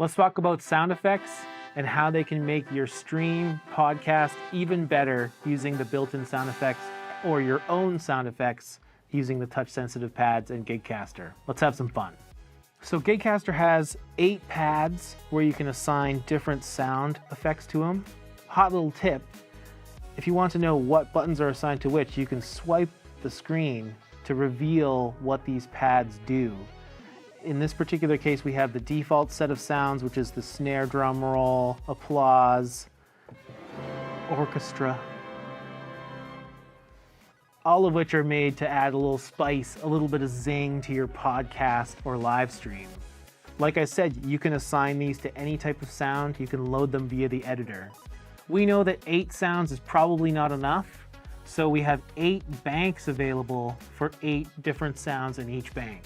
Let's talk about sound effects and how they can make your stream, podcast even better using the built-in sound effects or your own sound effects using the touch-sensitive pads and Gigcaster. Let's have some fun. So Gigcaster has 8 pads where you can assign different sound effects to them. Hot little tip, if you want to know what buttons are assigned to which, you can swipe the screen to reveal what these pads do. In this particular case, we have the default set of sounds, which is the snare drum roll, applause, orchestra, all of which are made to add a little spice, a little bit of zing to your podcast or live stream. Like I said, you can assign these to any type of sound. You can load them via the editor. We know that 8 sounds is probably not enough, so we have 8 banks available for 8 different sounds in each bank.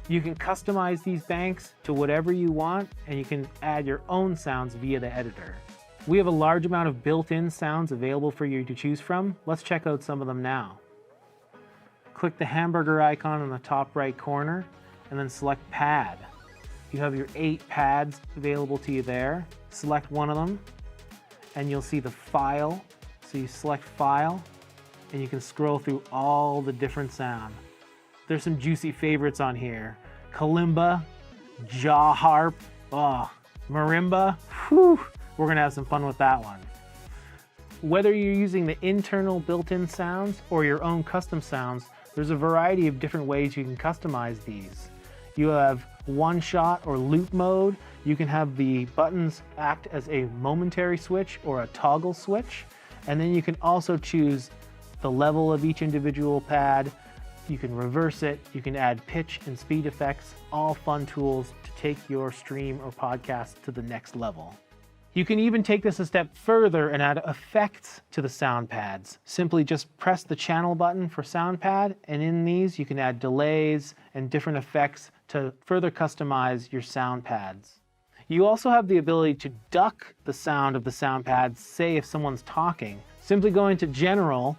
You can customize these banks to whatever you want, and you can add your own sounds via the editor. We have a large amount of built-in sounds available for you to choose from. Let's check out some of them now. Click the hamburger icon in the top right corner, and then select Pad. You have your 8 pads available to you there. Select one of them, and you'll see the file. So you select File, and you can scroll through all the different sound. There's some juicy favorites on here. Kalimba, jaw harp, marimba. Whew, we're gonna have some fun with that one. Whether you're using the internal built-in sounds or your own custom sounds, there's a variety of different ways you can customize these. You have one-shot or loop mode. You can have the buttons act as a momentary switch or a toggle switch. And then you can also choose the level of each individual pad. You can reverse it, you can add pitch and speed effects, all fun tools to take your stream or podcast to the next level. You can even take this a step further and add effects to the sound pads. Simply just press the channel button for sound pad, and in these you can add delays and different effects to further customize your sound pads. You also have the ability to duck the sound of the sound pads, say if someone's talking. Simply going to General,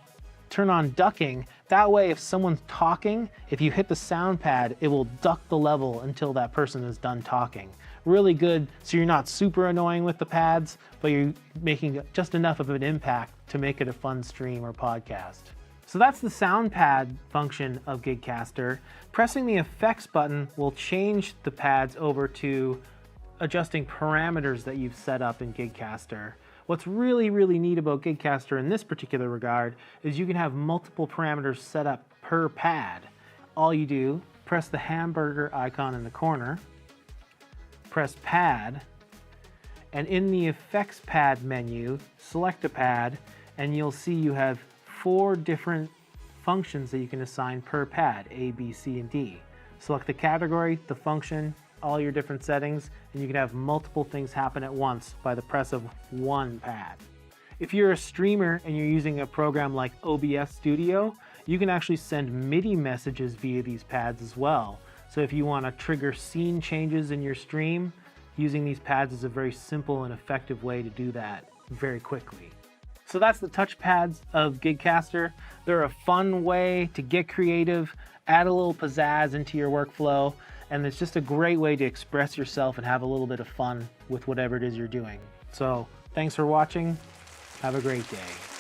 turn on ducking. That way, if someone's talking, if you hit the sound pad, it will duck the level until that person is done talking. Really good, so you're not super annoying with the pads, but you're making just enough of an impact to make it a fun stream or podcast. So that's the sound pad function of Gigcaster. Pressing the effects button will change the pads over to adjusting parameters that you've set up in Gigcaster. What's really, really neat about Gigcaster in this particular regard is you can have multiple parameters set up per pad. All you do, press the hamburger icon in the corner, press Pad, and in the Effects Pad menu, select a pad, and you'll see you have 4 different functions that you can assign per pad, A, B, C, and D. Select the category, the function, all your different settings, and you can have multiple things happen at once by the press of one pad. If you're a streamer and you're using a program like OBS Studio, you can actually send MIDI messages via these pads as well. So if you want to trigger scene changes in your stream, using these pads is a very simple and effective way to do that very quickly. So that's the touch pads of Gigcaster. They're a fun way to get creative, add a little pizzazz into your workflow, and it's just a great way to express yourself and have a little bit of fun with whatever it is you're doing. So thanks for watching. Have a great day.